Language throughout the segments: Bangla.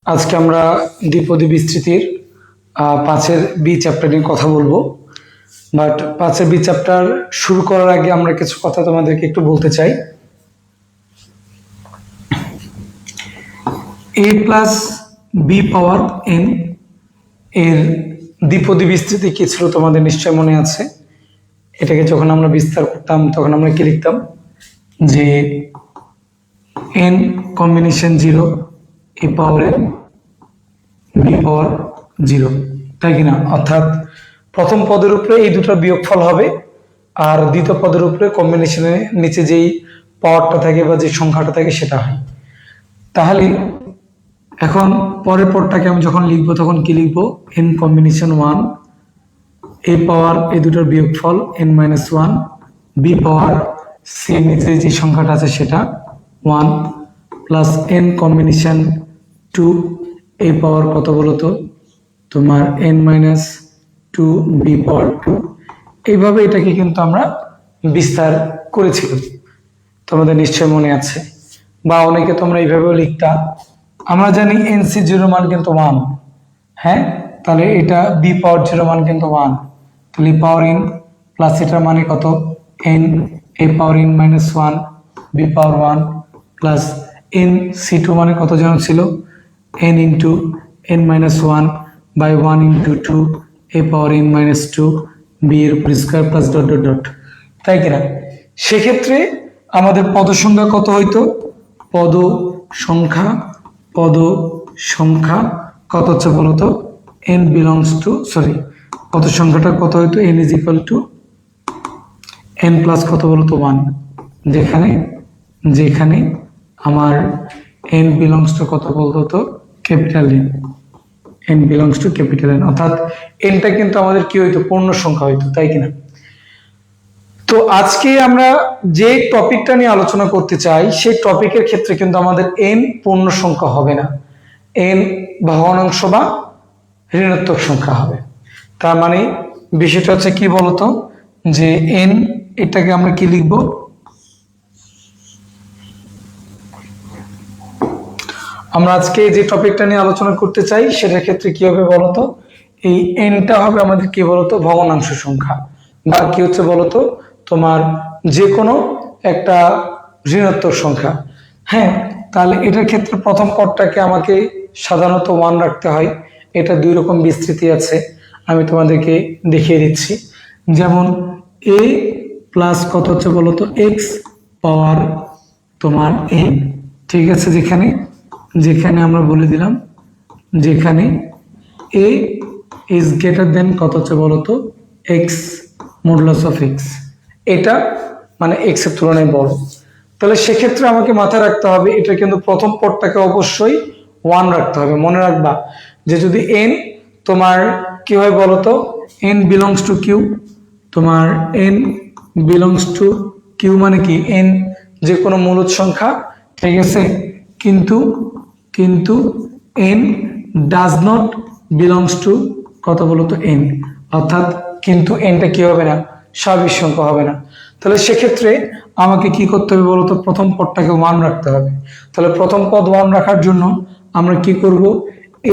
আজকে আমরা দ্বিপদী বিস্তৃতির 5-এর বি চ্যাপ্টার নিয়ে কথা বলবো। বাট 5-এর বি চ্যাপ্টার শুরু করার আগে আমরা কিছু কথা তোমাদেরকে একটু বলতে চাই। a plus b power n এর দ্বিপদী বিস্তৃতি কি ছিল তোমাদের নিশ্চয় মনে আছে। এটাকে যখন আমরা বিস্তার করতাম তখন আমরা কি লিখতাম যে n combination 0 a power n b power 0, তাই কিনা? অর্থাৎ প্রথম পদের উপরে এই দুটো বিয়োগফল হবে আর দ্বিতীয় পদের উপরে কম্বিনেশনের নিচে যেই পাওয়ারটা থাকে বা যে সংখ্যাটা থাকে সেটা হয়। তাহলে এখন পরের পদটাকে আমি যখন লিখবো তখন কি লিখবো, এন কম্বিনেশন 1 এ পাওয়ার এই দুটোর বিয়োগফল এন মাইনাস 1 বি পাওয়ার সি নিচে যে সংখ্যাটা আছে সেটা 1 প্লাস এন কম্বিনেশন 2 এ পাওয়ার কত বলতো তোমার এন মাইনাস 2 বি পাওয়ার 2। এইভাবে এটাকে কিন্তু আমরা বিস্তার করেছিলাম, তোমাদের নিশ্চয় মনে আছে। বা অনেকে তোমরা এইভাবেও লিখতা। আমরা জানি এন সি 0 মান কিন্তু 1, হ্যাঁ, তাহলে এটা বি পাওয়ার 0 মান কিন্তু 1, তাহলে পাওয়ার এন প্লাস এটার মানে কত n a power n minus 1 b power 1 plus n c 2 মানে কত যেন ছিল n into n minus 1 by 1 into 2 a power n minus 2 b এর উপর square plus dot dot dot, তাই কিনা? সেক্ষেত্রে আমাদের পদ সংখ্যা কত হইতো, পদ সংখ্যা কত হচ্ছে বলতো n বিলংস টু পদ সংখ্যাটা কত হইতো n is equal two n plus কত বলতো 1, যেখানে আমার n বিলংস টু কত বলতো তো capital n belongs to capital n, অর্থাৎ nটা কিন্তু আমাদের কি হইতো পূর্ণ সংখ্যা হইতো, তাই কিনা? তো আজকে আমরা যে টপিকটা নিয়ে আলোচনা করতে চাই সেই টপিকের ক্ষেত্রে কিন্তু আমাদের n পূর্ণ সংখ্যা হবে না, n ভগ্নাংশ বা ঋণাত্মক সংখ্যা হবে। তার মানে বিষয়টা হচ্ছে কি বলতো যে n এটাকে আমরা কি লিখবো, আমরা আজকে যে টপিকটা নিয়ে আলোচনা করতে চাই সেটার ক্ষেত্রে কি হবে বলতো, এই এনটা হবে আমাদের কি বলতো ভগ্নাংশ সংখ্যা বা কি হচ্ছে বলতো তোমার যে কোনো একটা ঋণাত্মক সংখ্যা। হ্যাঁ, তাহলে এটার ক্ষেত্রে প্রথম পদটাকে আমাকে সাধারণত 1 রাখতে হয়। এটা দুই রকম বিস্তৃতি আছে, আমি তোমাদেরকে দেখিয়ে দিচ্ছি। যেমন a প্লাস কত হচ্ছে বলতো এক্স পাওয়ার তোমার n, ঠিক আছে? যেখানে আমরা বলে দিলাম যেখানে a ইজ গ্রেটার দেন কত হচ্ছে বলতো x মডুলাস অফ x, এটা মানে x এর তুলনায় বড়। তাহলে সেক্ষেত্রে আমাকে মাথায় রাখতে হবে এটা কিন্তু প্রথম পদটাকে অবশ্যই 1 রাখতে হবে। মনে রাখবা যে যদি n তোমার কি হয় বলতো n বিলংস টু কিউ, তোমার n বিলংস টু কিউ মানে কি n যে কোনো মূলদ সংখ্যা, ঠিক আছে? কিন্তু n does not belongs to কত বলতো n, অর্থাৎ কিন্তু nটা কি হবে না স্বাভাবিক সংখ্যা হবে না। তাহলে সেক্ষেত্রে আমাকে কি করতে হবে বলতো প্রথম পদটাকে 1 রাখতে হবে। তাহলে প্রথম পদ 1 রাখার জন্য আমরা কি করব,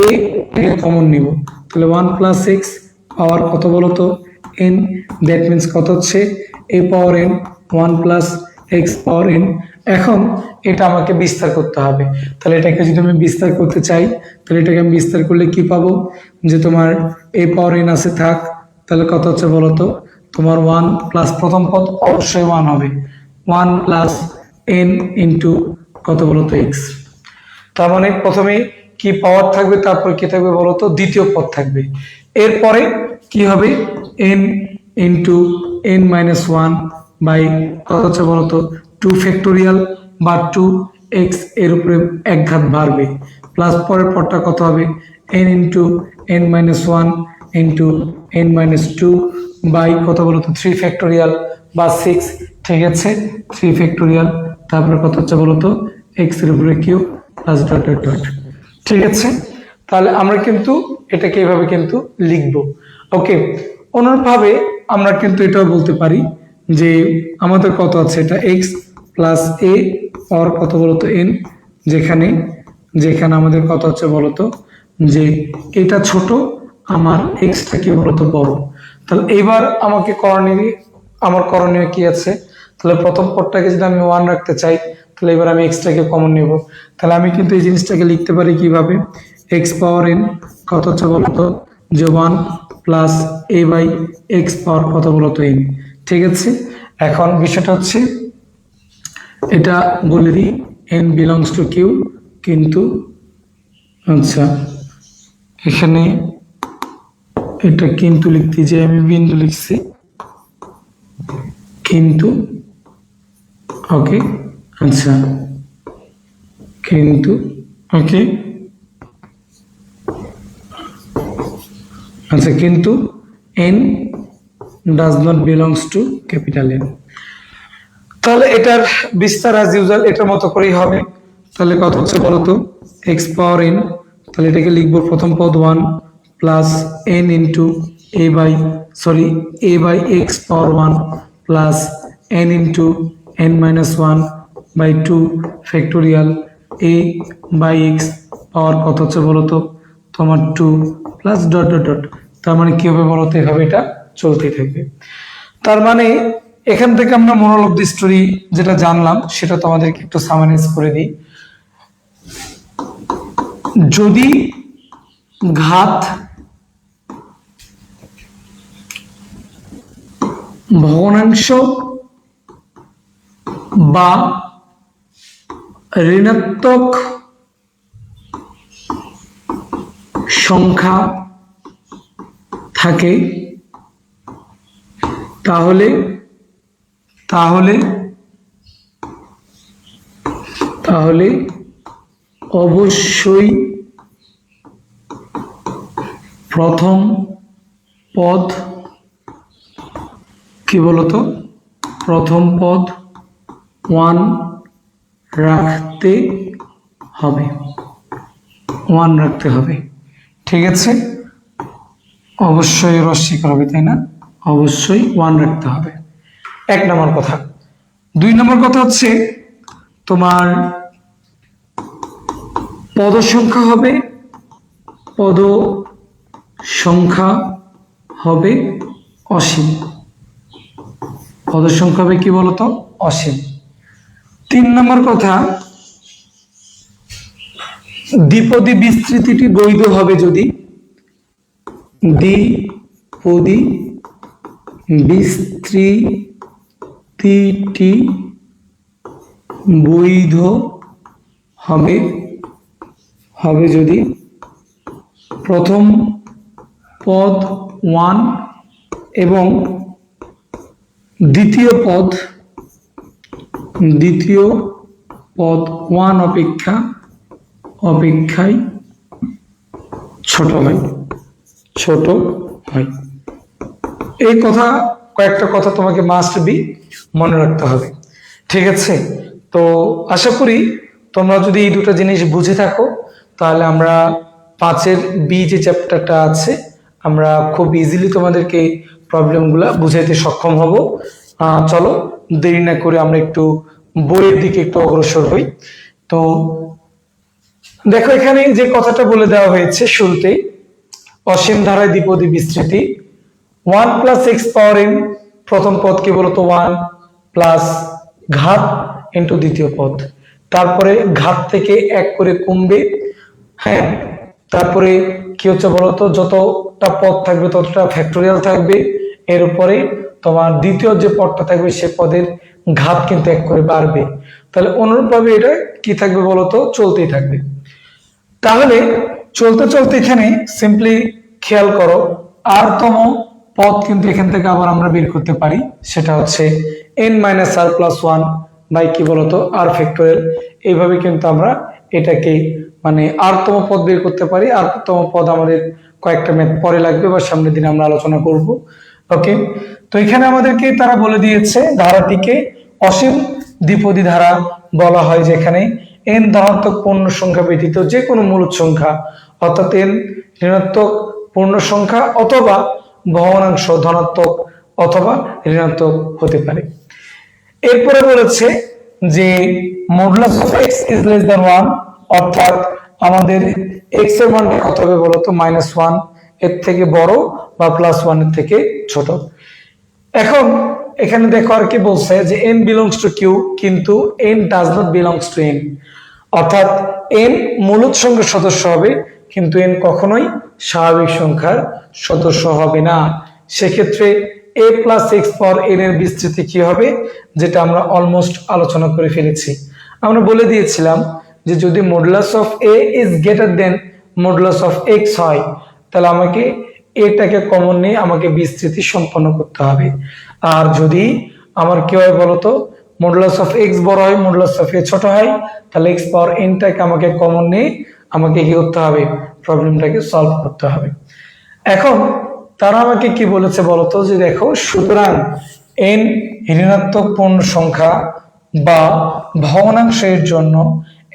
a থেকে কমন নিব, তাহলে 1 প্লাস এক্স পাওয়ার কত বলতো n, দ্যাট মিনস কত হচ্ছে a power n 1 plus x power n। এখন এটা আমাকে বিস্তার করতে হবে। তাহলে এটাকে যদি আমি বিস্তার করতে চাই তাহলে এটাকে আমি বিস্তার করলে কি পাবো যে তোমার a পাওয়ার n আছে থাক, তাহলে কত হচ্ছে বলতো তোমার 1 প্লাস প্রথম পদ অবশ্যই 1 হবে 1 প্লাস n ইন্টু কত বলতো এক্স। তার মানে প্রথমে কি পাওয়ার থাকবে তারপর কি থাকবে বলতো দ্বিতীয় পদ থাকবে, এরপরে কি হবে n into n minus 1 by কত হচ্ছে বলতো 2 ফ্যাক্টোরিয়াল বা 2x এর উপরে এক ঘাত বাড়বে প্লাস পরের পদটা কত হবে n into n minus 1 into n minus 2 by কত বলতো 3 ফ্যাক্টোরিয়াল বা 6, ঠিক আছে? 3 ফ্যাক্টোরিয়াল তারপরে কত হচ্ছে বলতো x এর উপরে cube plus dot dot dot, ঠিক আছে? তাহলে আমরা কিন্তু এটাকে এইভাবে কিন্তু লিখবো। ওকে, অনুরূপভাবে আমরা কিন্তু এটাও বলতে পারি যে আমাদের কত আছে এটা x প্লাস a পাওয়ার কত বলতো n, যেখানে যেখানে আমাদের কথা হচ্ছে বলতো যে এটা ছোট, আমার এক্সটা কি বলতো বড়। তাহলে এবার আমাকে করণীয় কি আছে? তাহলে প্রথম পদটাকে যদি আমি 1 রাখতে চাই, তাহলে এবার আমি এক্সটাকে কমন নেব। তাহলে আমি কিন্তু এই জিনিসটাকে লিখতে পারি কিভাবে, এক্স পাওয়ার এন কত হচ্ছে বলতো যে 1 plus A by x power কত বলতো এন। ঠিক আছে, এখন বিষয়টা হচ্ছে এটা বলে দিই, এন বিলংস টু কিউ, কিন্তু আচ্ছা এখানে এটা কিন্তু লিখতে যে আমি বিন্দু লিখছি, কিন্তু ওকে আচ্ছা কিন্তু ওকে আচ্ছা কিন্তু n does not belongs to capital N। তাহলে এটার বিস্তার অ্যাজ ইউজুয়াল এটার মতো করেই হবে। তাহলে কত হচ্ছে বলতো x পাওয়ার n, তাহলে এটাকে লিখবো প্রথম পদ 1 plus n into a by x power 1 plus n into n minus 1 by 2 factorial a by x power কত হচ্ছে বলতো তোমার 2 প্লাস ডট ডট ডট। তার মানে কি হবে বলতো, এভাবে এটা চলতেই থাকবে। তার মানে এখান থেকে আমরা মোরাল অফ দি স্টোরি যেটা জানলাম সেটা তোমাদেরকে একটু সামারাইজ করে দিই। যদি ঘাত ভগ্নাংশ বা ঋণাত্মক সংখ্যা থাকে তাহলে তাহলে তাহলে অবশ্যই প্রথম পদ কি বলতো, প্রথম পদ 1 রাখতে হবে, 1 রাখতে হবে। ঠিক আছে, অবশ্যই অস্বীকার হবে, তাই না? অবশ্যই 1 রাখতে হবে, 1 নম্বর কথা। 2 নম্বর কথা হচ্ছে তোমার পদ সংখ্যা হবে অসীম, পদ সংখ্যা হবে কি বলতো অসীম। 3 নম্বর কথা, দ্বিপদী বিস্তৃতিটি বৈধ হবে যদি, দ্বিপদী বিস্তৃতিটি বৈধ হবে যদি প্রথম পদ 1 এবং দ্বিতীয় পদ 1 অপেক্ষায় ছোট হয়। এই কথা, কয়েকটা কথা তোমাকে মাস্ট বি মনে রাখতে হবে। ঠিক আছে, তো আশা করি তোমরা যদি এই দুটো জিনিস বুঝে থাকো তাহলে আমরা 5-এর বি যে চ্যাপ্টারটা আছে আমরা খুব ইজিলি তোমাদেরকে প্রবলেমগুলা বুঝাইতে সক্ষম হব। চলো দেরি না করে আমরা একটু বইয়ের দিকে একটু অগ্রসর হই। তো দেখো এখানে যে কথাটা বলে দেওয়া হয়েছে শুরুতেই, অসীম ধারায় দ্বিপদী বিস্তৃতি 1 প্লাস এক্স পাওয়ার এন, প্রথম পদ কি বলতো 1 প্লাস ঘাত ইন্টু দ্বিতীয় পদ, তারপরে ঘাত থেকে 1 করে কমবে। হ্যাঁ, তারপরে কি হচ্ছে বলতো যতটা পদ থাকবে ততটা ফ্যাক্টোরিয়াল থাকবে, এর উপরে তোমার দ্বিতীয় যে পদটা থাকবে সে পদের ঘাত কিন্তু 1 করে বাড়বে। তাহলে অনুরূপভাবে এটা কি থাকবে বলতো, চলতেই থাকবে। তাহলে চলতে চলতে এখানে সিম্পলি খেয়াল করো আর তম পদ কিন্তু এখান থেকে আবার আমরা বের করতে পারি, সেটা হচ্ছে n minus r plus 1 by কি বলতো আর ফ্যাক্টোরিয়াল। এইভাবে কিন্তু আমরা এটাকে মানে আর তম পদ বের করতে পারি। আর তম পদ আমাদের কয়েকটা ম্যাথ পরে লাগবে বা সামনের দিনে আমরা আলোচনা করব। ওকে, তো এখানে আমাদেরকে তারা বলে দিয়েছে ধারাটিকে অসীম দ্বিপদী ধারা বলা হয় যেখানে n ধনাত্মক পূর্ণ সংখ্যা ব্যতীত যে কোনো মূলদ সংখ্যা, অর্থাৎ n ঋণাত্মক পূর্ণ সংখ্যা অথবা ভগ্নাংশ ধনাত্মক অথবা ঋণাত্মক হতে পারে। এরপরে বলেছে যে modulus of x is less than 1, অর্থাৎ আমাদের x এর মান কত হবে বলো তো? -1 এর থেকে বড় বা +1 এর থেকে ছোট। এখন এখানে দেখো আর কি বলছে যে n belongs to q, কিন্তু n does not belongs to n, অর্থাৎ n মূলদ সংখ্যার সদস্য হবে কিন্তু n কখনোই স্বাভাবিক সংখ্যার সদস্য হবে না। সেক্ষেত্রে a plus x power n এর বিস্তৃতি কি হবে, যেটা আমরা অলমোস্ট আলোচনা করে ফেলেছি। আমরা বলে দিয়েছিলাম যে যদি modulus of a is greater than modulus of x হয়, তাহলে আমাকে এটাকে কমন নিয়ে আমাকে বিস্তৃতি সম্পন্ন করতে হবে। আর যদি আমার কি হয় বলতো, মডুলাস অফ x বড় হয় মডুলাস অফ a ছোট হয়, তাহলে x পাওয়ার n টাকে আমাকে কমন নিয়ে আমাকে কি করতে হবে, প্রবলেমটাকে সলভ করতে হবে। এখন তারা আমাকে কি বলেছে বলতো, যে দেখো সুতরাং n ঋণাত্মক পূর্ণ সংখ্যা বা ভগ্নাংশের জন্য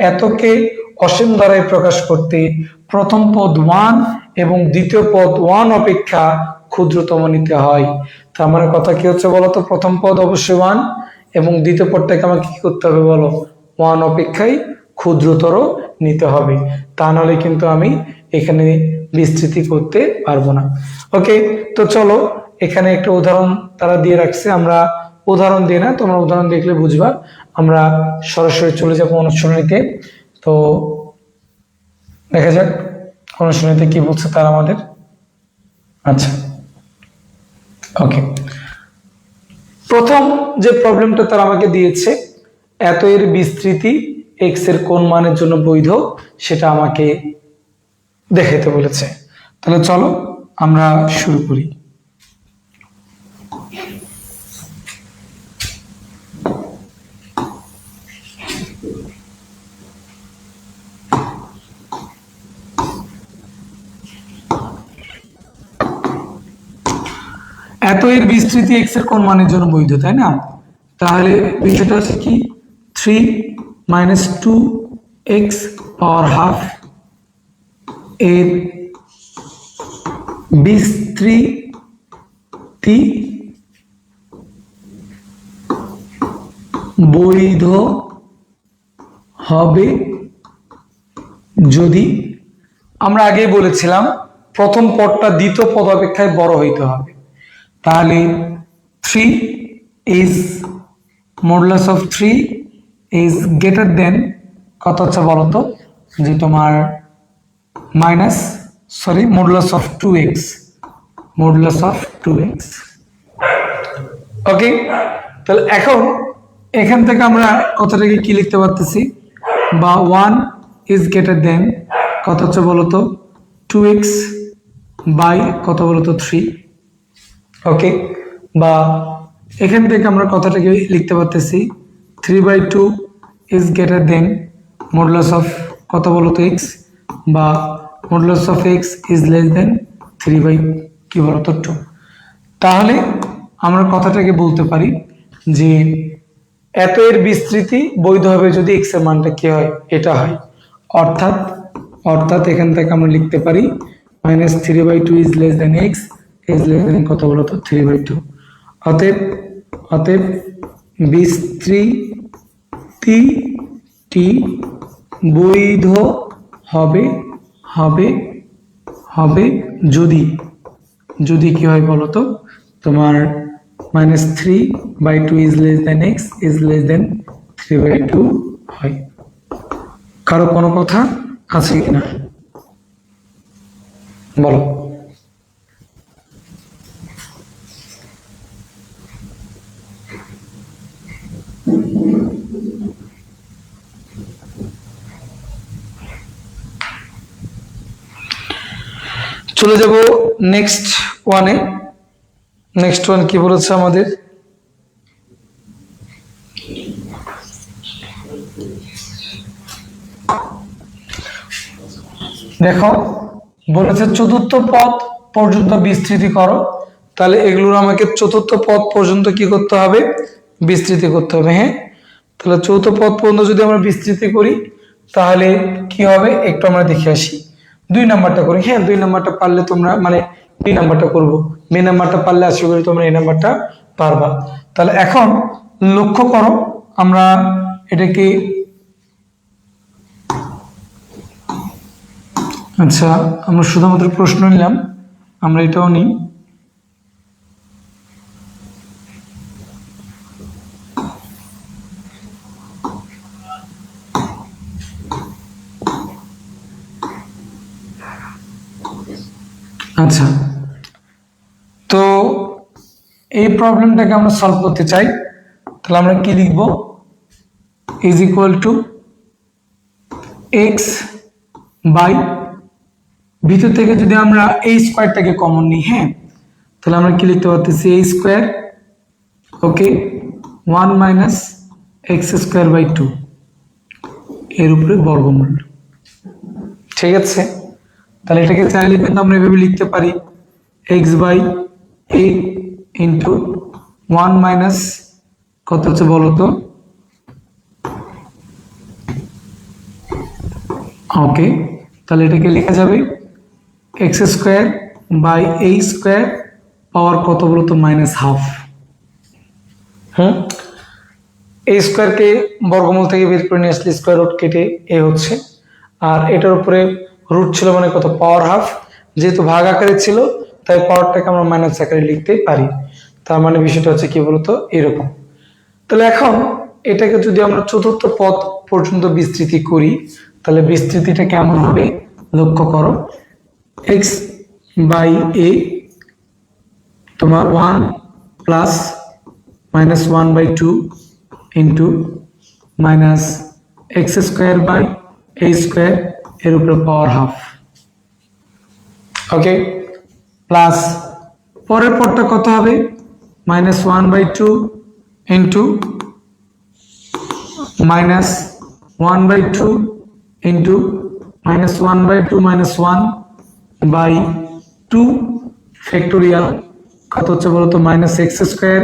এতকে অসীম দ্বারাই প্রকাশ করতে প্রথম পদ 1 এবং দ্বিতীয় পদ 1 অপেক্ষা ক্ষুদ্রতম নিতে হয়। তার মানে কথা কি হচ্ছে বলতো, প্রথম পদ অবশ্যই 1 এবং দ্বিতীয় পদটাকে আমাকে কি করতে হবে বলো, 1 অপেক্ষায় ক্ষুদ্রতর নিতে হবে, তা নাহলে কিন্তু আমি এখানে বিস্তৃতি করতে পারবো না। ওকে, তো চলো এখানে একটা উদাহরণ তারা দিয়ে রাখছে, আমরা উদাহরণ দিয়ে না, তোমরা উদাহরণ দেখলে বুঝবা। আমরা সরাসরি চলে যাবো অনুশীলনীতে। তো দেখা যাক অনুশীলনীতে কি বলছে তারা আমাদের। আচ্ছা, ওকে, প্রথম যে প্রবলেমটা তারা আমাকে দিয়েছে, এত এর বিস্তৃতি x এর কোন মানের জন্য বৈধ সেটা আমাকে দেখাইতে বলেছে। তাহলে চলো আমরা শুরু করি। এত এর বিস্তৃতি x এর কোন মানের জন্য বৈধ, তাই না? তাহলে বিষয়টা হচ্ছে কি, 3 - 2x পাওয়ার হাফ এর বিস্তৃতি বৈধ হবে যদি, আমরা আগেই বলেছিলাম প্রথম পদটা দ্বিতীয় পদ অপেক্ষায় বড় হইতে হবে। তাহলে 3 is modulus of 3 is greater than কত হচ্ছে বলতো, যে তোমার modulus of 2x, modulus of 2x। ওকে, তাহলে এখন এখান থেকে আমরা কথাটাকে কি লিখতে পারতেছি, বা 1 is greater than কত হচ্ছে বলতো 2x বাই কত বলতো 3। ওকে, বা এখান থেকে আমরা কথাটাকে লিখতে পারতেছি 3/2 is greater than modulus of কত বলতো x, বা modulus of x is less than 3/2। তাহলে আমরা কথাটাকে বলতে পারি যে এত এর বিস্তৃতি বৈধ হবে যদি x এর মানটা কি হয়, এটা হয়। অর্থাৎ এখান থেকে আমরা লিখতে পারি -3/2 is less than x is less than কত বলতো 3/2। অতএব বিস্তৃতি বৈধ হবে যদি কি হয় বলতো, তোমার -3/2 is less than x is less than 3/2 হয়। কারো কোনো কথা আছে কিনা বলো। চলে যাব নেক্সট ওয়ানে। নেক্সট ওয়ান কি বলেছে আমাদের, দেখো বলেছে চতুর্থ পদ পর্যন্ত বিস্তৃতি করো। তাহলে এগুলোর আমাকে চতুর্থ পদ পর্যন্ত কি করতে হবে, বিস্তৃতি করতে হবে। হ্যাঁ, তাহলে চতুর্থ পদ পর্যন্ত যদি আমরা বিস্তৃতি করি তাহলে কি হবে একটু আমরা দেখে আসি। 2 নাম্বারটা করি। হ্যাঁ, 2 নাম্বারটা পারলে তোমরা মানে বি নাম্বারটা করবো, বি নাম্বারটা পারলে আশা করি তোমরা এই নাম্বারটা পারবা। তাহলে এখন লক্ষ্য করো, আমরা এটাকে আচ্ছা, আমরা শুধুমাত্র প্রশ্ন নিলাম, আমরা এটাও নিই। আচ্ছা, তো এই প্রবলেমটাকে আমরা সলভ করতে চাই, তাহলে আমরা কি লিখব? Is equal to x by, ভিতর থেকে যদি আমরা এই স্কোয়ারটাকে কমন নিই, হ্যাঁ, তাহলে আমরা কি লিখতে পারতেছি? এই square, okay, 1 minus x square by 2 এর উপরে বর্গমূল। ঠিক আছে, তাহলে এটাকে চাইলে কিন্তু আমরা এভাবে লিখতে পারি, x by a into 1 minus কত হচ্ছে বলো তো? ওকে, তাহলে এটাকে লেখা যাবে x square by a square power কত বলো তো? Minus half. এ স্কোয়ারকে বর্গমূল থেকে বের করে নিয়ে আসলে স্কোয়ার রুট কেটে এ হচ্ছে, আর এটার উপরে রুট ছিল মানে কত? Power half. যেহেতু ভাগ আকারে ছিল তাই পাওয়ারটাকে আমরা মাইনাস আকারে লিখতে পারি। তার মানে বিষয়টা হচ্ছে কি বলতো? এরকম। তাহলে এখন এটাকে যদি আমরা চতুর্থ পদ পর্যন্ত বিস্তৃতি করি, তাহলে বিস্তৃতিটা কেমন হবে লক্ষ্য করো। এক্স বাই এ তোমার 1 plus minus 1 by 2 into minus x square by a square এর উপরে পাওয়ার হাফ, ওকে, প্লাস পরের পদটা কত হবে? Minus 1 by 2 into minus 1 by 2 into minus 1 by 2 minus 1 by 2 factorial কত হচ্ছে বলতো? Minus x square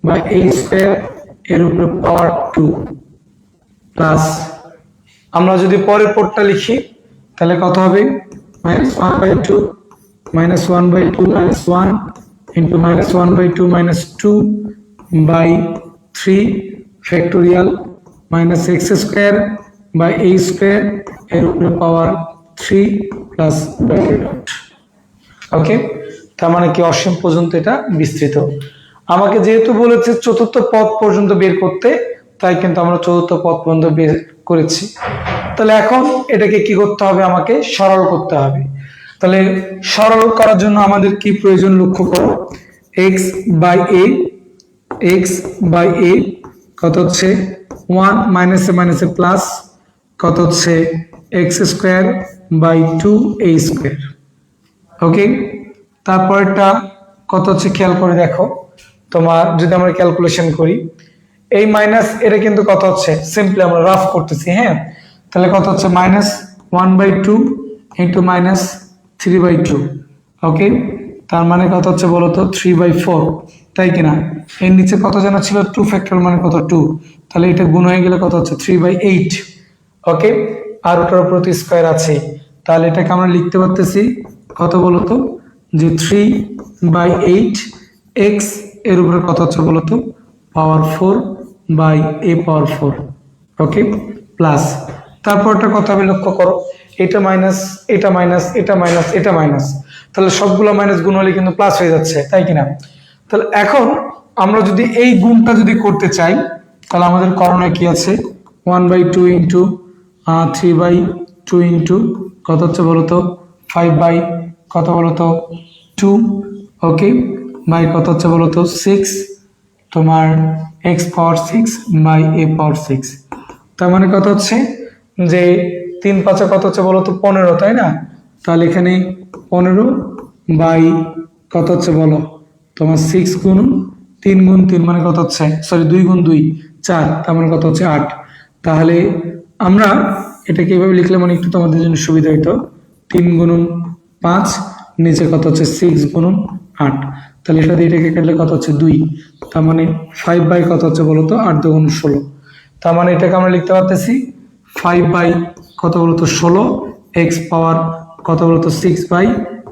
by a square এর উপরে পাওয়ার 2 প্লাস আমরা যদি পরের পদটা লিখি তাহলে কত হবে? Minus 1 by 2 minus 1 by 2 minus 1 into minus 1 by 2 minus 2 by 3 factorial minus x square by a square এর উপরে পাওয়ার 3 প্লাস ওকে। তার মানে কি অসীম পর্যন্ত এটা বিস্তৃত। আমাকে যেহেতু বলেছে চতুর্থ পদ পর্যন্ত বের করতে, তাই কিন্তু আমরা চতুর্থ পদ পর্যন্ত বের করেছি। তাহলে এখন এটাকে কি করতে হবে? আমাকে সরল করতে হবে। তাহলে সরল করার জন্য আমাদের কি প্রয়োজন লক্ষ্য করো। এক্স বাই এ কত হচ্ছে? 1 মাইনাসে মাইনাসে প্লাস কত হচ্ছে? X square by 2 a square, okay. তারপরটা কত হচ্ছে খেয়াল করে দেখো, তোমার যদি আমরা ক্যালকুলেশন করি, এই মাইনাস এটা কিন্তু কত হচ্ছে? সিম্পলি আমরা রাফ করতেছি, হ্যাঁ। তাহলে কত হচ্ছে? Minus 1 by 2 into minus 3 by 2, okay. তার মানে কত হচ্ছে বলো তো? 3 বাই 4, তাই কিনা? এর নিচে কত যেন ছিল? 2 ফ্যাক্টর মানে কত? 2। তাহলে এটা গুণ হয়ে গেলে কত হচ্ছে? 3 বাই 8, ওকে। আর ওটার প্রতি স্কোয়ার আছে, তাহলে এটাকে আমরা লিখতে পারতেছি কত বলো তো? যে 3 বাই 8 এক্স এর উপরে কত হচ্ছে বলো তো? পাওয়ার 4 by A power 4, okay, plus তারপরটা কত হবে লক্ষ্য করো। এটা মাইনাস, এটা মাইনাস, এটা মাইনাস, এটা মাইনাস, তাহলে সবগুলো মাইনাস গুণ হলে কিন্তু প্লাস হয়ে যাচ্ছে, তাই কিনা? তাহলে এখন আমরা যদি এই গুণটা যদি করতে চাই, তাহলে আমাদের করণীয় কি আছে? 1 বাই 2 ইন্টু 3 বাই 2 ইন্টু কত হচ্ছে বলতো? 5 বাই কত বলতো? 2, ওকে, বাই কত হচ্ছে বলতো? 6 তোমার এক্স পাওয়ার 6 বাই এ পাওয়ার 6। তার মানে কত হচ্ছে? যে 3 5 কত হচ্ছে বলতো? 15, তাই না? তাহলে এখানে 15 বাই কত হচ্ছে বলো? তোমার 6 গুণ 3 গুণ 3 মানে কত হচ্ছে? সরি 2 গুণ 2 4, তার মানে কত হচ্ছে? 8। তাহলে আমরা এটাকে এভাবে লিখলে মানে একটু তোমাদের জন্য সুবিধা হইতো। 3 গুণন 5 নিচে কত হচ্ছে? 6 গুণন 8, তাহলে এটা দিয়ে এটাকে কাটলে কত হচ্ছে? 2। তার মানে 5 বাই কত হচ্ছে বলতো? 8 2 16। তার মানে এটাকে আমরা লিখতে পারতেছি 5 বাই কত বলতো? 16 এক্স পাওয়ার কত বলতো? 6 বাই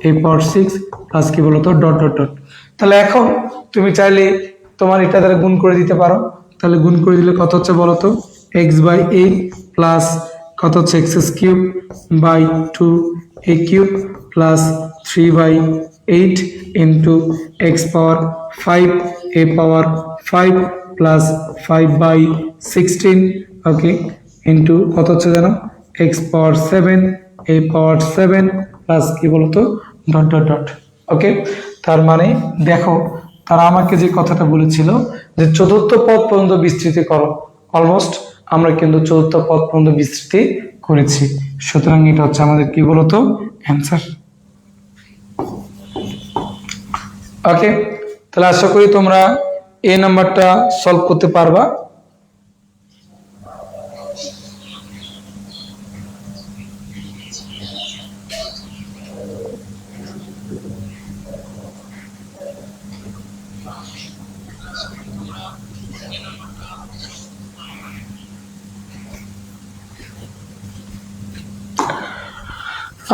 এ পাওয়ার 6 প্লাস কি বলতো? Dot dot dot. তাহলে এখন তুমি চাইলে তোমার এটা দ্বারা গুণ করে দিতে পারো। তাহলে গুণ করে দিলে কত হচ্ছে বলতো? এক্স বাই এ প্লাস কত হচ্ছে x³ by 2a³ plus 3/8 into x power 5 a power 5 plus 5/16 okay into কত হচ্ছে জানো x power 7 a power 7 plus কি বলতো ডট ডট ডট ওকে। তার মানে দেখো তারা আমাকে যে কথাটা বলেছিল যে চতুর্থ পদ পর্যন্ত বিস্তৃতি করো, অলমোস্ট আমরা কিন্তু চতুর্থ পদ পর্যন্ত বিস্তৃতি করেছি। সুতরাং এটা হচ্ছে আমাদের কি বলতো অ্যান্সার। ওকে, তাহলে আশা করি তোমরা এই নাম্বারটা সলভ করতে পারবা।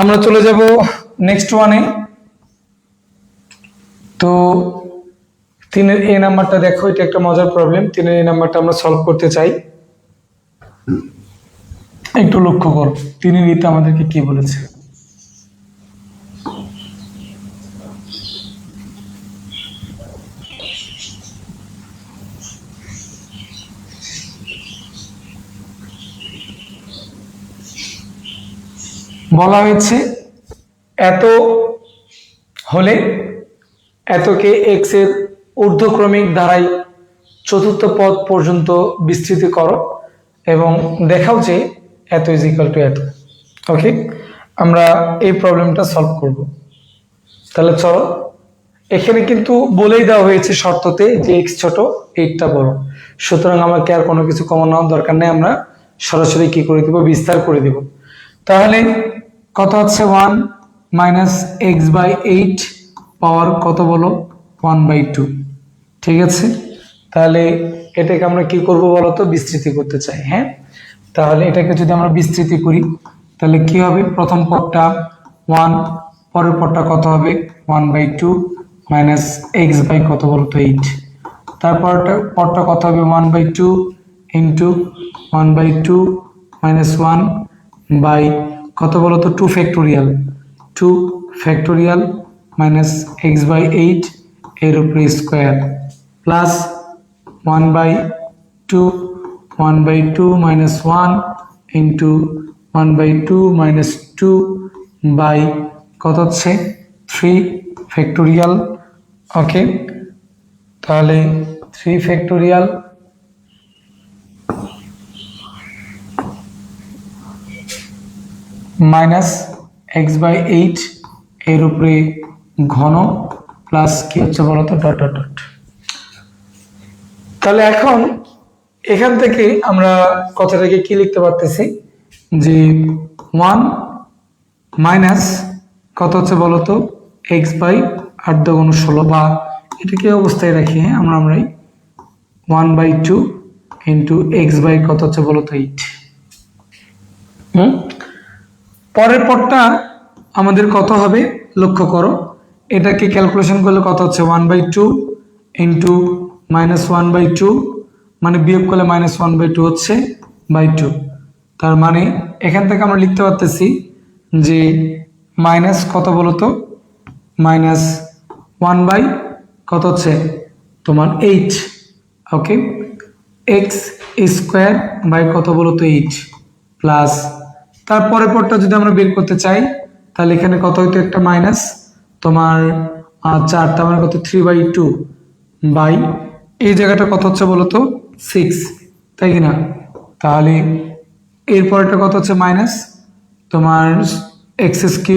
আমরা চলে যাব নেক্সট ওয়ানে। তো 3-এর এই নাম্বারটা দেখো, এটা একটা মজার প্রবলেম। 3-এর এই নাম্বারটা আমরা সলভ করতে চাই, একটু লক্ষ্য করো 3-এর এইটা আমাদেরকে কি বলেছে। বলা হয়েছে এত হলে এতকে এক্স এর ঊর্ধ্বক্রমিক দ্বারাই চতুর্থ পদ পর্যন্ত বিস্তৃতি করো এবং দেখাও যে এত ইজ ইকুয়াল টু এত। ওকে, আমরা এই প্রবলেমটা সলভ করব। তাহলে চলো, এখানে কিন্তু বলেই দেওয়া হয়েছে শর্ততে যে এক্স ছোট এইটটা বড়, সুতরাং আমাকে আর কোনো কিছু কমন নেওয়ার দরকার নেই, আমরা সরাসরি কি করে দিব বিস্তার করে দিব। তাহলে কত হচ্ছে 1 মাইনাস এক্স বাই 8 পাওয়ার কত বলো 1/2। ঠিক আছে, তাহলে এটাকে আমরা কি করব বলো তো বিস্তৃতি করতে চাই। হ্যাঁ, তাহলে এটাকে যদি আমরা বিস্তৃতি করি তাহলে কি হবে, প্রথম পদটা 1, পরের পদটা কত হবে 1/2 মাইনাস এক্স বাই কত বলো তো 8, তারপরটা পদটা কত হবে 1/2 ইন্টু 1/2 মাইনাস 1 বাই কত বলো তো 2 ফ্যাক্টোরিয়াল মাইনাস এক্স বাই 8 এর উপরে square plus 1/2 minus 1 into 1/2 minus 2 by কত হচ্ছে 3 ফ্যাক্টোরিয়াল। ওকে, তাহলে 3 ফ্যাক্টোরিয়াল মাইনাস এক্স বাই 8 এর উপরে ঘন প্লাস কি হচ্ছে বলতো ডট ডট ডট। তাহলে এখন এখান থেকে আমরা কথাটাকে কি লিখতে পারতেছি যে 1 মাইনাস কত হচ্ছে বলতো এক্স বাই 8×16, বা এটাকে অবস্থায় রাখি আমরাই 1/2 ইন্টু এক্স বাই কত হচ্ছে বলতো 8। পরের পদটা আমাদের কত হবে লক্ষ্য করো, এটাকে ক্যালকুলেশন করলে কত হচ্ছে 1/2 ইন্টু মাইনাস 1/2, মানে বিয়োগ করলে মাইনাস 1/2 হচ্ছে বাই 2। তার মানে এখান থেকে আমরা লিখতে পারতেছি যে মাইনাস কত বলতো মাইনাস 1 বাই কত হচ্ছে তোমার 8। ওকে, এক্স স্কোয়ার বাই কত বলতো 8 প্লাস তারপরে পরটা যদি আমরা বের করতে চাই তাহলে এখানে কত হইতো একটা মাইনাস তোমার 4, তার মানে কত 3/2 বাই এই জায়গাটা কত হচ্ছে বলতো 6, তাই কিনা। তাহলে এরপরটা কত হচ্ছে মাইনাস তোমার x³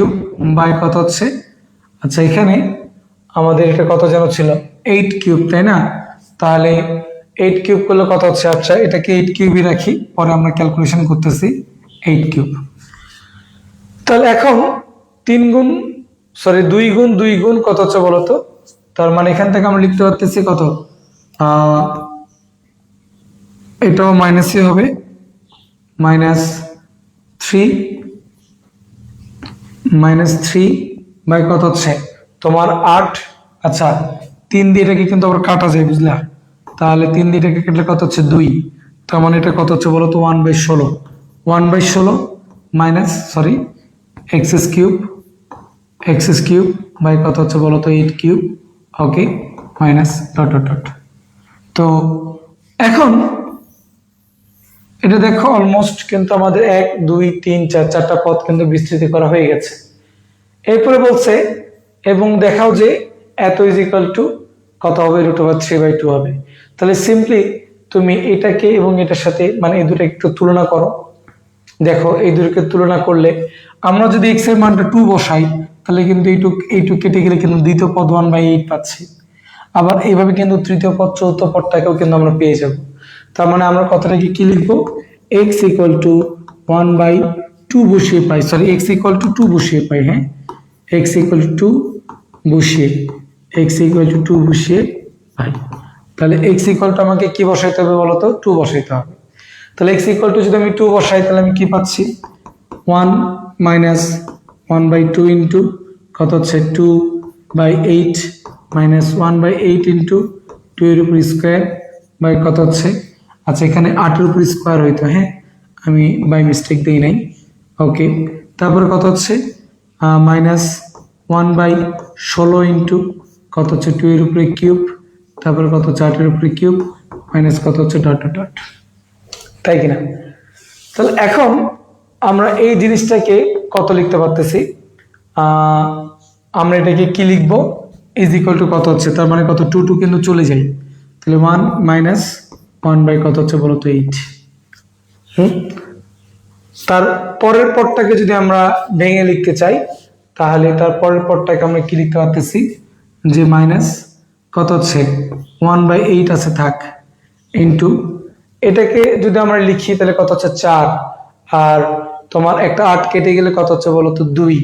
বাই কত হচ্ছে, আচ্ছা এখানে আমাদের এটা কত যেন ছিল 8³ তাই না, তাহলে 8³ করলে কত হচ্ছে, আচ্ছা এটাকে 8³ রাখি, পরে আমরা ক্যালকুলেশন করতেছি 8³। তাহলে এখন 2 গুণ কত হচ্ছে বলতো, তার মানে এখান থেকে আমরা লিখতে পারতেছি কত, এটাও মাইনাসই হবে মাইনাস 3 বাই কত হচ্ছে তোমার 8। আচ্ছা 3 দিয়ে এটাকে কিন্তু আবার কাটা যায় বুঝলা, তাহলে 3 দিয়ে এটাকে কাটলে কত হচ্ছে 2, তার মানে এটা কত হচ্ছে বলতো 1/16 1/16 মাইনাস এক্স কিউব বাই কত হচ্ছে বলো তো 8 কিউব, ওকে, মাইনাস ডট ডট ডট। তো এখন এটা দেখো অলমোস্ট কিন্তু আমাদের 1 2 3 4 চারটা পদ কিন্তু বিস্তৃত করা হয়ে গেছে। এরপরে বলছে এবং দেখাও যে এত ইজ ইকুয়াল টু কত হবে, √3/2 হবে। তাহলে সিম্পলি তুমি এটাকে এবং এটার সাথে মানে এই দুটো একটু তুলনা করো। দেখো এই দুটোকে তুলনা করলে আমরা যদি x এর মানটা 2 বসাই তাহলে কিন্তু এইটুক কেটে গেলে কিন্তু দ্বিতীয় পদ 1/8 পাচ্ছি। আবার এইভাবে কিন্তু তৃতীয় পদ চতুর্থ পদটাকেও কিন্তু আমরা পেয়ে যাব। তার মানে আমরা কথাটাকে কি লিখবো, x = 1/2 বসিয়ে পাই, x = 2 বসিয়ে পাই, হ্যাঁ, x = 2 বসিয়ে পাই। তাহলে x = আমাকে কি বসাইতে হবে বলতো, 2 বসাইতে হবে। তাহলে x = যদি আমি 2 বসাই তাহলে আমি কি পাচ্ছি, 1 - 1/2 ইন্টু কত হচ্ছে 2/8 মাইনাস 1/8 ইন্টু 2 এর উপর স্কোয়ার বাই কত হচ্ছে, আচ্ছা এখানে 8 এর উপর স্কোয়ার হইতো, হ্যাঁ আমি বাই মিস্টেক দিই নাই, ওকে। তারপরে কত হচ্ছে মাইনাস 1/16 ইন্টু কত হচ্ছে 2 এর উপরে কিউব, তারপরে কত হচ্ছে 8 এর উপরে কিউব মাইনাস কত হচ্ছে ডট ডট ডট, তাই কিনা? তাহলে এখন আমরা এই জিনিসটাকে কত লিখতে পারতেছি, আমরা এটাকে কি লিখবো, ইজ ইকুয়াল টু কত হচ্ছে, তার মানে কত 2 কিন্তু চলে যায়, তাহলে 1 - 1 কত হচ্ছে বলো তো 8। তার পরের পদটাকে যদি আমরা ভেঙে লিখতে চাই তাহলে তার পরের পদটাকে আমরা কি লিখতে পারতেছি, যে মাইনাস কত হচ্ছে 1/8 আছে থাক ইন্টু এটাকে যদি আমরা লিখি তাহলে কত হচ্ছে 4, আর তোমার একটা 8 কেটে গেলে কত হচ্ছে বলতো 2,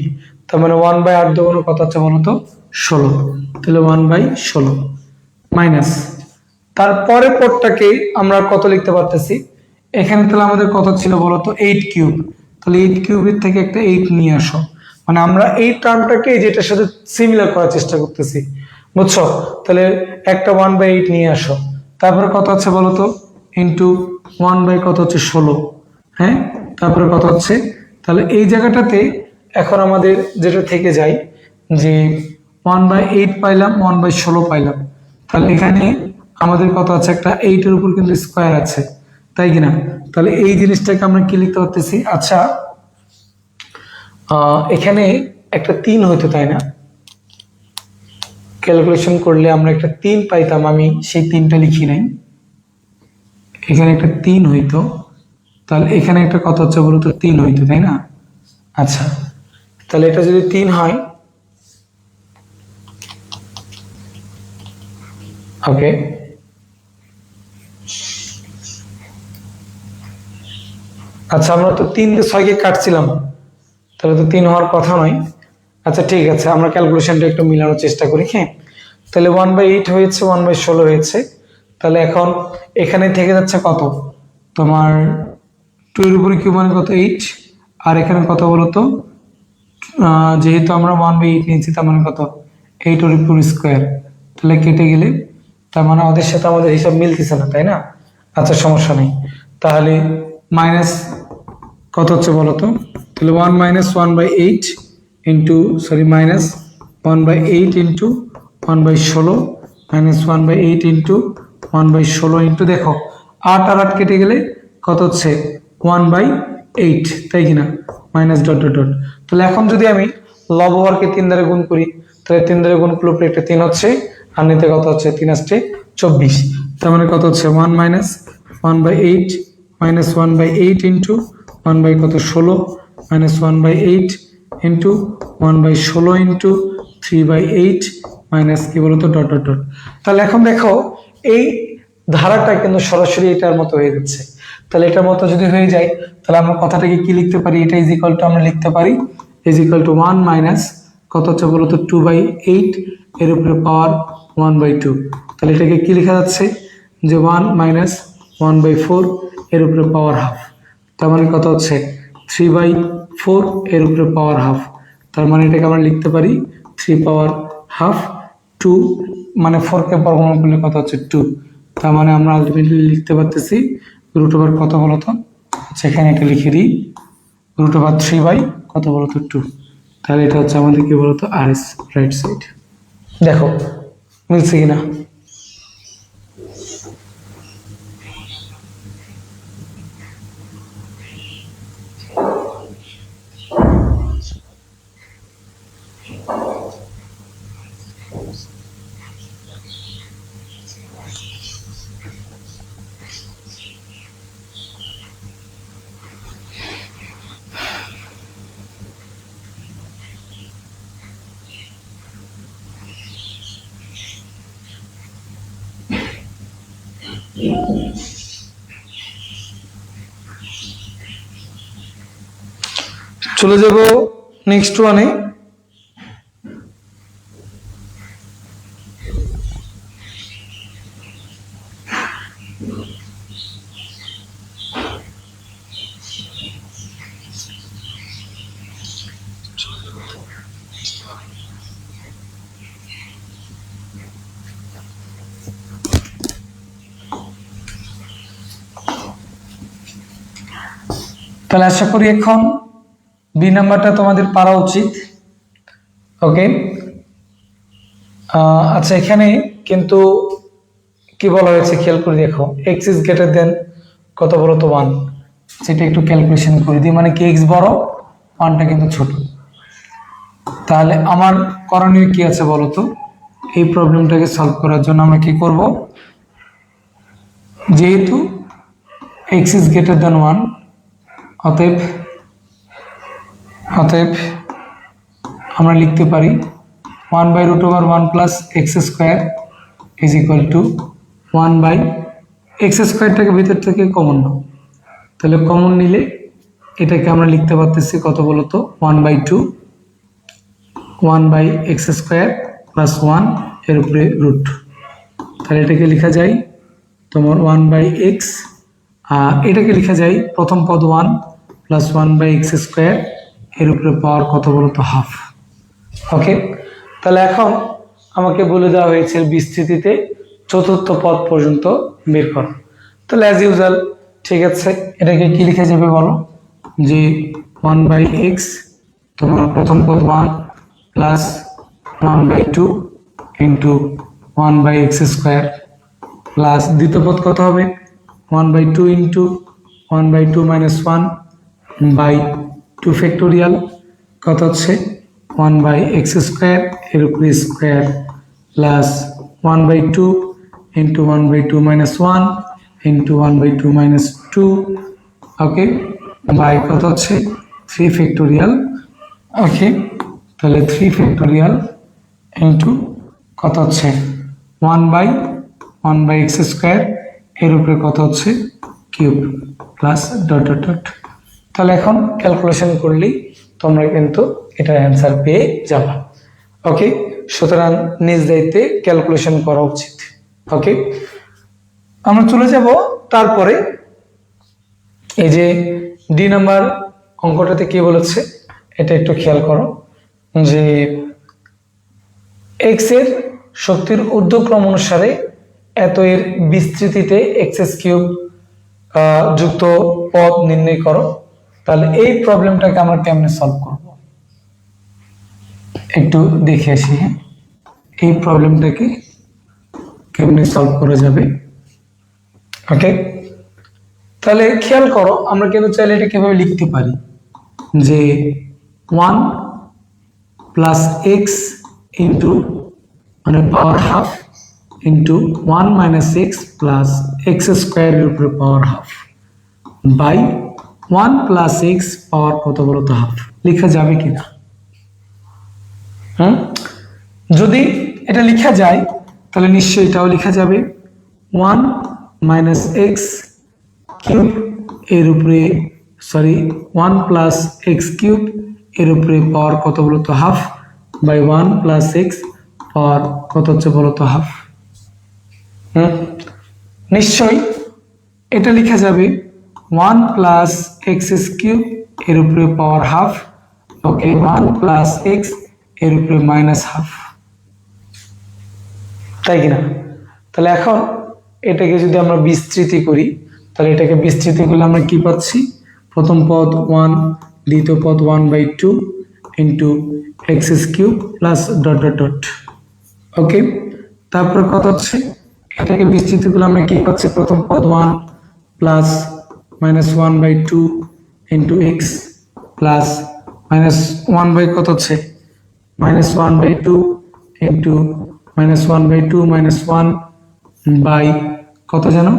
তার মানে 1/8 দেবো কত হচ্ছে বলতো 16, তাহলে 1/16 মাইনাস তারপরের পদটাকে আমরা কত লিখতে পারতেছি, এখানে তাহলে আমাদের কত ছিল বলতো 8 কিউব, তাহলে 8 কিউবের থেকে একটা 8 নিয়ে আসো, মানে আমরা এই টার্মটাকে যেটার সাথে সিমিলার করার চেষ্টা করতেছি, বুঝছো? তাহলে একটা 1/8 নিয়ে আসো, তারপরে কত হচ্ছে বলতো ইন্টু 1 কত হচ্ছে 16, হ্যাঁ, তারপরে কত হচ্ছে, তাহলে এই জায়গাটাতে এখন আমাদের যেটা থেকে যায় যে 1/8 পাইলাম 1/16 পাইলাম, তাহলে এখানে আমাদের কত আছে, একটা 8 এর উপর কিন্তু স্কোয়ার আছে, তাই কিনা? তাহলে এই জিনিসটাকে আমরা কি লিখতে পারতেছি, আচ্ছা এখানে একটা 3 হইতো তাই না, ক্যালকুলেশন করলে আমরা একটা 3 পাইতাম, আমি সেই 3টা লিখি নাই, এখানে একটা 3 হইতো, তাহলে এখানে একটা কত হচ্ছে বলতো 3 হইতো, তাই না? আচ্ছা তাহলে এটা যদি 3 হয়, ওকে, আচ্ছা আমরা তো 3 দিয়ে 6 কে কাটছিলাম, তাহলে তো 3 হওয়ার কথা নয়। আচ্ছা ঠিক আছে, আমরা ক্যালকুলেশনটা একটু মিলানোর চেষ্টা করি, হ্যাঁ। তাহলে 1/8 হয়েছে 1/16 হয়েছে, তাহলে এখন এখানে থেকে যাচ্ছে কত তোমার 2 এর উপরে কিউব মানে কত 8, আর এখানে কত বলতো যেহেতু আমরা 1/8 নিয়েছি তার মানে কত 8 এর উপর স্কোয়ার, তাহলে কেটে গেলে তার মানে ওদের সাথে আমাদের হিসাব মিলতেছে না, তাই না? আচ্ছা সমস্যা নেই, তাহলে মাইনাস কত হচ্ছে বলতো, তাহলে 1 - 1/8 into minus 1/8 into 1/16 minus 1/8 into 1/16 into দেখো 8 আর 8 কেটে গেলে কত হচ্ছে 1/8, তাই কিনা, মাইনাস ডট ডট ডট। তাহলে এখন যদি আমি লবহরকে 3 দ্বারা গুণ করি তাহলে 3 দ্বারা গুণ করলে উপরে একটা 3 হচ্ছে, আর নিতে কত হচ্ছে 3 আসছে 24, তার মানে কত হচ্ছে 1 - 1/8 মাইনাস 1/8 ইন্টু 1 কত 16 মাইনাস 1/8 ইন্টু 1/16 ইন্টু 3/8 মাইনাস কি বলতো ডট ডট ডট। তাহলে এখন দেখো এই ধারাটা কিন্তু সরাসরি এটার মতো হয়ে যাচ্ছে, তাহলে এটার মতো যদি হয়ে যায় তাহলে আমরা কথাটাকে কি লিখতে পারি, এটা ইজ ইকুয়াল টু আমরা লিখতে পারি ইজ ইকুয়াল টু 1 মাইনাস কত হচ্ছে বলতো 2/8 এর উপরে পাওয়ার 1/2, তাহলে এটাকে কি লেখা যাচ্ছে যে 1 - 1/4 এর উপরে পাওয়ার হাফ, তার মানে কত হচ্ছে 3/4 এর উপরে পাওয়ার হাফ, তার মানে এটাকে আমরা লিখতে পারি 3 পাওয়ার হাফ 2, মানে 4 কে বর্গমূল করলে কত হচ্ছে 2, তার মানে আমরা আলটিমেটলি লিখতে পারতেছি √, কত বলতো আচ্ছা এখানে এটা লিখে দিই √3 বাই কত বলতো 2, তাহলে এটা হচ্ছে আমাদের কি বলতো RS রাইট সাইড। দেখো মিলছে কিনা। চলে যাব নেক্সট ওয়ানে। তাহলে আশা করি এখন বি নাম্বারটা তোমাদের পারা উচিত। ওকে আচ্ছা এখানে কিন্তু কি বলা হয়েছে খেয়াল করে দেখো, এক্স ইজ গ্রেটার দেন কত বলো তো 1, সেটা একটু ক্যালকুলেশন করে দিই, মানে কি এক্স বড় 1টা কিন্তু ছোট। তাহলে আমার করণীয় কি আছে বলো তো, এই প্রবলেমটাকে সলভ করার জন্য আমরা কি করব, যেহেতু এক্স ইজ গ্রেটার দেন 1 অতএব আমরা লিখতে পারি 1/√1 plus x square is equal to 1 x স্কোয়ারটাকে ভিতর থেকে কমন নাও, তাহলে কমন নিলে এটাকে আমরা লিখতে পারতেছি কত বলতো 1/2 1/x স্কোয়ার প্লাস 1 এর উপরে রুট, তাহলে এটাকে লেখা যায় তোমার 1/x, এটাকে লেখা যায় প্রথম পদ 1 প্লাস 1/x স্কোয়ার এর উপরে পাওয়ার কত বলতো হাফ। ওকে তাহলে এখন আমাকে বলে দেওয়া হয়েছে বিস্তৃতিতে চতুর্থ পদ পর্যন্ত বের করো। তাহলে অ্যাজ ইউজুয়াল ঠিক আছে, এটাকে কি লিখা যাবে বলো, যে 1/x তোমার প্রথম পদ 1 plus 1/2 into 1/x square plus দ্বিতীয় পদ কত হবে 1/2 ইন্টু 1/2 মাইনাস 1/2 ফ্যাক্টোরিয়াল কত হচ্ছে 1/x স্কোয়ার এর উপরে square plus 1/2 into 1/2 minus 1 into 1/2 minus 2, okay by কত হচ্ছে 3 ফ্যাক্টোরিয়াল। ওকে তাহলে 3 ফ্যাক্টোরিয়াল ইন্টু কত হচ্ছে 1/x স্কোয়ার এর উপরে কত হচ্ছে cube plus dot dot dot. তাহলে এখন ক্যালকুলেশন করলেই তোমরা কিন্তু এটার অ্যান্সার পেয়ে যাবে। ওকে সুতরাং নিজ দায়িত্বে ক্যালকুলেশন করা উচিত। ওকে আমরা চলে যাব তারপরে এই যে ডি নাম্বার অঙ্কটাতে কি বলেছে এটা একটু খেয়াল করো, যে এক্স এর শক্তির ঊর্ধ্বক্রম অনুসারে এত এর বিস্তৃতিতে এক্স কিউব যুক্ত পদ নির্ণয় করো। তাহলে এই প্রবলেমটাকে আমরা কেমনে সলভ করব একটু দেখে আসি। এই প্রবলেমটাকে কেমনে সলভ করা যাবে। ওকে তাহলে খেয়াল করো, আমরা কিন্তু চাইলে এটা কিভাবে লিখতে পারি, যে 1 প্লাস এক্স ইন্টু মানে power half into 1 minus x plus x স্কোয়ারের উপরে power half by 1 plus x power কত বলতো হাফ লেখা যাবে কিনা। যদি এটা লেখা যায় তাহলে নিশ্চয়ই এটাও লেখা যাবে 1 মাইনাস এক্স কিউব এর উপরে 1 প্লাস এক্স কিউব এর উপরে পাওয়ার কত বলতো half by 1 plus x power কত হচ্ছে বলতো হাফ। নিশ্চয়ই এটা লেখা যাবে 1 প্লাস এক্স কিউব এর উপরে পাওয়ার হাফ, ওকে 1 প্লাস এক্স এর উপরে মাইনাস হাফ, তাই কিনা। তাহলে এখন এটাকে যদি আমরা বিস্তৃতি করি, তাহলে এটাকে বিস্তৃতি করলে আমরা কি পাচ্ছি প্রথম পদ 1, দ্বিতীয় পদ 1/2 into x cube plus dot dot dot. Okay, তারপর কত হচ্ছে, এটাকে বিস্তৃত করলে আমরা কি পাচ্ছি, প্রথম পদ 1 plus minus 1/2 into x plus minus 1 by কত হচ্ছে, minus 1/2 into minus 1/2 minus 1 by কত জানো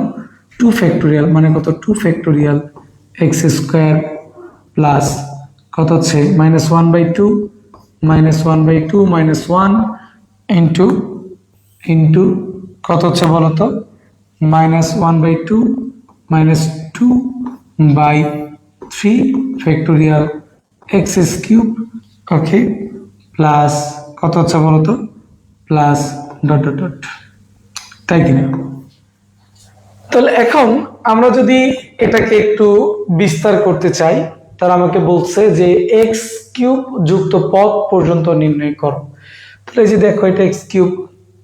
2 ফ্যাক্টোরিয়াল, মানে কত 2 ফ্যাক্টোরিয়াল এক্স স্কোয়ার প্লাস কত হচ্ছে minus 1/2 minus 1/2 minus 1 into into কত হচ্ছে বলতো, minus 1/2 minus 2 by 3 factorial x cube. Okay, plus কত হচ্ছে বলতো, প্লাস ডট ডট ডট, তাই কিনা? তাহলে এখন আমরা যদি এটাকে একটু বিস্তার করতে চাই, তাহলে আমাকে বলছে যে এক্স কিউব যুক্ত পদ পর্যন্ত নির্ণয় করো। তাহলে এই যে দেখো, এটা এক্স কিউব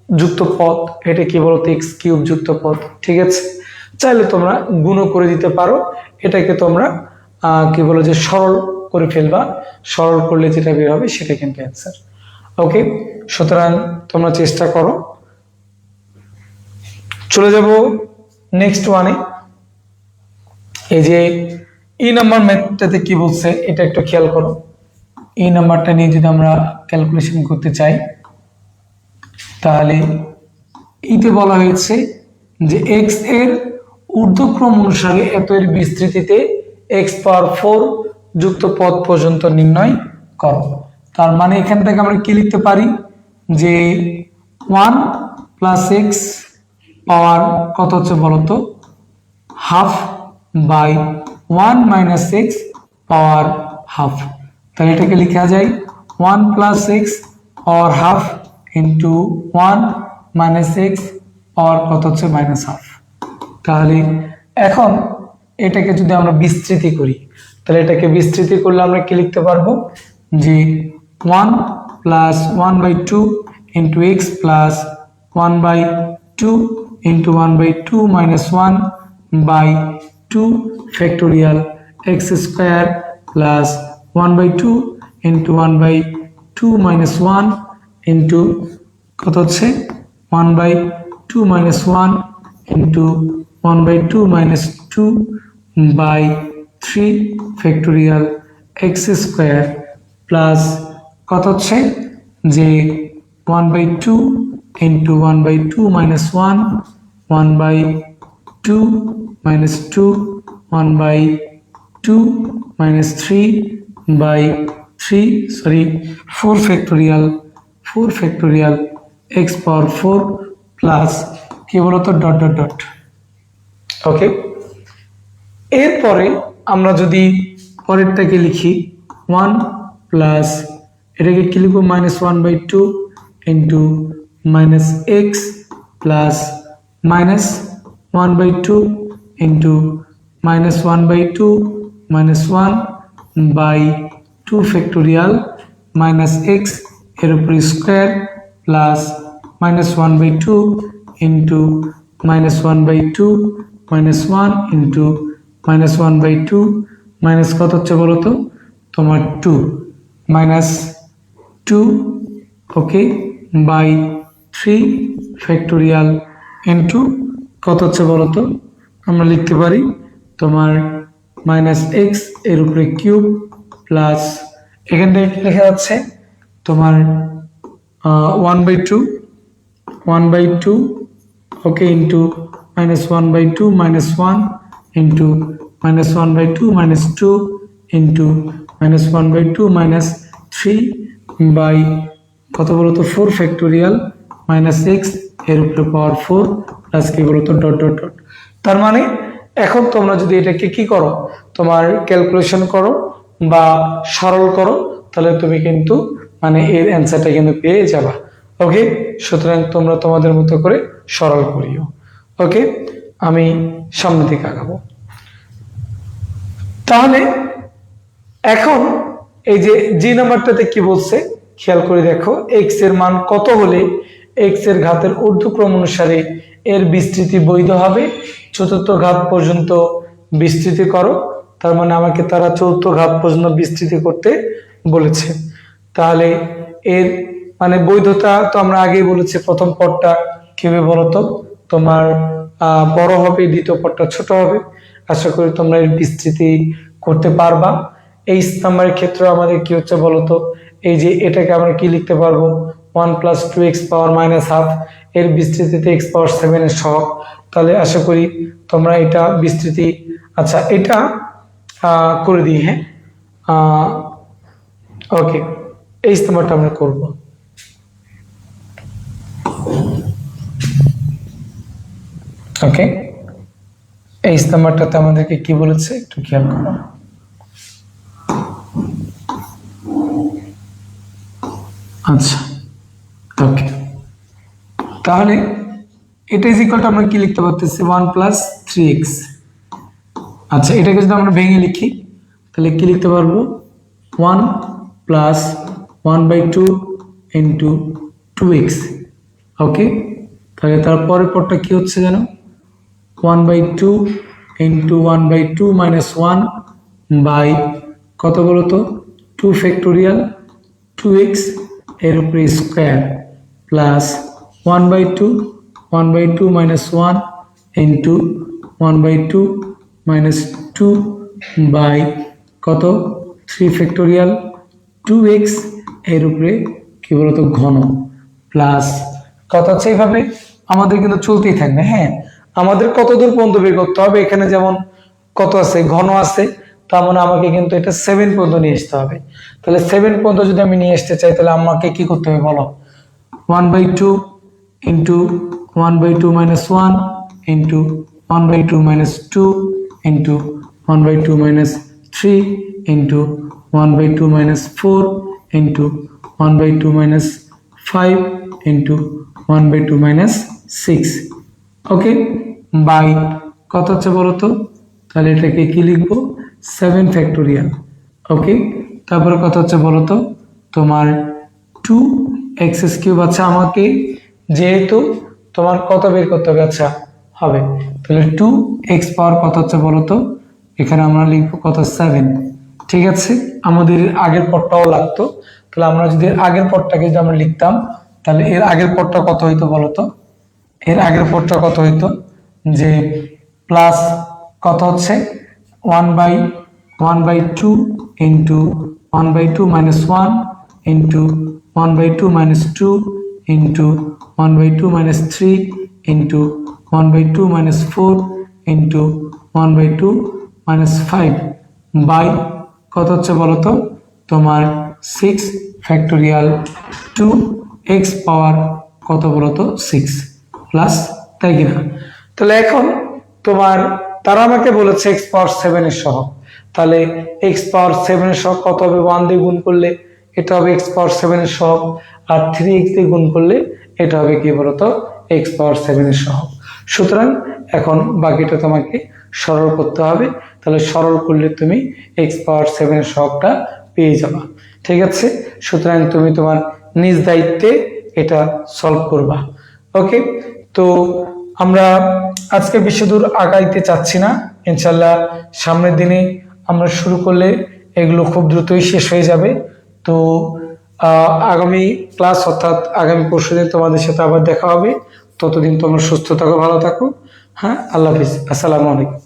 যুক্ত পদ, এটা কি বলতো, এক্স কিউব যুক্ত পদ। ঠিক আছে, চাইলে তোমরা গুণও করে দিতে পারো, এটাকে তোমরা কি বলো যে সরল করে ফেলবা, সরল করলে যেটা বের হবে সেটা কিন্তু অ্যান্সার। ওকে, সুতরাং তোমরা চেষ্টা করো। চলে যাব নেক্সট ওয়ানে। এই যে ই নাম্বার ম্যাথটাতে কি বলছে এটা একটু খেয়াল করো। ই নাম্বারটা নিয়ে যদি আমরা ক্যালকুলেশন করতে চাই, তাহলে ইতে বলা হয়েছে যে এক্স এর ঊর্ধ্বক্রম অনুসারে এত এর বিস্তৃতিতে এক্স পাওয়ার 4 যুক্ত পদ পর্যন্ত নির্ণয় করো। তার মানে এখান থেকে আমরা কি লিখতে পারি যে 1 প্লাস এক্স পাওয়ার কত হচ্ছে বলতো, half by 1 minus x power half. তাহলে এটাকে লেখা যায় 1 plus x power half into 1 minus x power কত হচ্ছে মাইনাস হাফ। তাহলে এখন এটাকে যদি আমরা বিস্তৃতি করি, তাহলে এটাকে বিস্তৃতি করলে আমরা কি লিখতে পারবো যে 1 plus 1/2 into x plus 1/2 into 1/2 minus 1 by 2 factorial x square plus 1/2 into 1/2 minus 1 into কত হচ্ছে 1/2 minus 1 into 1/2 minus 2 by 3 factorial x square plus কত হচ্ছে যে 1/2 into 1/2 minus 1 1/2 minus 2 1/2 minus 3 by 4 factorial x power 4 plus কি বলতো ডট ডট ডট। ওকে, এরপরে আমরা যদি পরেরটাকে লিখি 1 প্লাস এটাকে কি লিখবো minus 1/2 into minus x plus minus 1/2 into minus 1/2 minus 1 by 2 factorial minus x এর উপর square plus minus 1/2 into minus 1/2 minus 1 into minus 1/2 minus কত হচ্ছে বলতো তোমার 2 minus 2 okay by 3 factorial into কত হচ্ছে বলতো, আমরা লিখতে পারি তোমার মাইনাস এক্স এর উপরে কিউব প্লাস এখান থেকে লেখা যাচ্ছে তোমার 1/2 okay into minus 1/2 minus 1 into minus 1/2 minus 2 into minus 1/2 minus 3 by কত বলতো 4 ফ্যাক্টোরিয়াল মাইনাস এক্স এর উপরে পাওয়ার 4 প্লাস কি বলতো ডট ডট ডট। তার মানে এখন তোমরা যদি এটাকে কি করো, তোমার ক্যালকুলেশন করো বা সরল করো, তাহলে তুমি কিন্তু মানে এর অ্যান্সারটা কিন্তু পেয়ে যাবা। ওকে, সুতরাং তোমরা তোমাদের মতো করে সরল করিও। ওকে, আমি সামনে দিকে আগাবো। তাহলে এখন এই যে জি নাম্বারটাতে কি বলছে খেয়াল করে দেখো, এক্স এর মান কত হলে এক্স এর ঘাতের ঊর্ধ্বক্রম অনুসারে এর বিস্তৃতি বৈধ হবে, চতুর্থ ঘাত পর্যন্ত বিস্তৃতি করো। তার মানে আমাকে তারা চতুর্থ ঘাত পর্যন্ত বিস্তৃতি করতে বলেছে। তাহলে এর মানে বৈধতা তো আমরা আগেই বলেছি, প্রথম পদটা কি হবে বলতো, তোমার বড় হবে, দ্বিতীয় পদটা ছোট হবে। আশা করি তোমরা এর বিস্তৃতি করতে পারবা। এই স্তম্ভের ক্ষেত্রে আমাদের কি হচ্ছে বলতো, এই যে এটাকে আমরা কি লিখতে পারবো, 1 + 2x পাওয়ার -12 এর বিস্তৃতিতে x পাওয়ার 7 এর সহগ। তাহলে আশা করি তোমরা এটা বিস্তৃতি, আচ্ছা এটা করে দিই। হ্যাঁ, ওকে, এই স্তম্ভটা আমরা করব। ওকে, এই স্তম্ভটাতে আমাদেরকে কি বলেছে একটু খেয়াল করো। আচ্ছা, ওকে, তাহলে এটা ইজ ইকুয়াল টু আমরা কি লিখতে পারতেছি, 1 + 3x। আচ্ছা, এটাকে যদি আমরা ভেঙে লিখি তাহলে কি লিখতে পারবো, 1 + 1/2 × 2x। ওকে, তাহলে তারপরের পরটা কি হচ্ছে জানো, 1/2 × 1/2 - 1 বাই কত বলতো, 2 ফ্যাক্টোরিয়াল 2x এর উপরে স্কোয়ার প্লাস 1/2 - 1 × 1/2 - 2 বাই কত, 3 ফ্যাক্টোরিয়াল 2x এর উপরে কি বলতো ঘন প্লাস কত হচ্ছে। এইভাবে আমাদের কিন্তু চলতেই থাকবে। হ্যাঁ, আমাদের কত দূর পর্যন্ত বের করতে হবে, এখানে যেমন কত আছে, ঘন আছে, তার মানে আমাকে কিন্তু এটা 7 পর্যন্ত নিয়ে আসতে হবে। তাহলে 7 পর্যন্ত যদি আমি নিয়ে আসতে চাই তাহলে আমাকে কি করতে হবে বলো, 1/2 × 1/2 - 1 × 1/2 - 2 × 1/2 - 3 × 1/2 - 4 × 1/2 - 5 × 1/2 - 6। ওকে, বাই কত হচ্ছে বলতো, তাহলে এটাকে কি লিখবো, 7 ফ্যাক্টোরিয়াল। ওকে, তারপরে কত হচ্ছে বলতো, তোমার 2x³ আচ্ছা আমাকে যেহেতু তোমার কত বের করতে হবে, আচ্ছা হবে, তাহলে 2x পাওয়ার কত হচ্ছে বলতো, এখানে আমরা লিখবো কত, 7। ঠিক আছে, আমাদের আগের পদটাও লাগতো, তাহলে আমরা যদি আগের পদটাকে যদি আমরা লিখতাম তাহলে এর আগের পদটা কত হইতো বলতো, এর আগের পদটা কত হইতো, যে প্লাস কত হচ্ছে 1/2 × 1/2 - 1 × 1/2 - 2 × 1/2 - 2 × 1/2 - 3 × 1/2 - 4 × 1/2 - 5 বাই কত হচ্ছে বলতো, তোমার 6 ফ্যাক্টোরিয়াল 2x পাওয়ার কত বলতো 6 প্লাস, তাই কিনা। তাহলে এখন তোমার তারা আমাকে বলেছে x পাওয়ার 7 এর সহগ, তাহলে x পাওয়ার 7 এর সহগ কত হবে, 1 দিয়ে গুণ করলে এটা হবে x পাওয়ার 7 এর সহগ, আর 3x দিয়ে গুণ করলে এটা হবে কি বলতো, x পাওয়ার 7 এর সহগ। সুতরাং এখন বাকিটা তোমাকে সরল করতে হবে, তাহলে সরল করলে তুমি x পাওয়ার 7 এর সহগটা পেয়ে যাবা। ঠিক আছে, সুতরাং তুমি তোমার নিজ দায়িত্বে এটা সলভ করবা। ওকে, তো আমরা আজকে বেশি দূর আগাইতে চাচ্ছি না, ইনশাল্লাহ সামনের দিনে আমরা শুরু করলে এগুলো খুব দ্রুতই শেষ হয়ে যাবে। তো আগামী ক্লাস অর্থাৎ আগামী পরশুদিন তোমাদের সাথে আবার দেখা হবে। ততদিন তোমরা সুস্থ থাকো, ভালো থাকো। হ্যাঁ, আল্লাহ হাফিজ, আসসালামু আলাইকুম।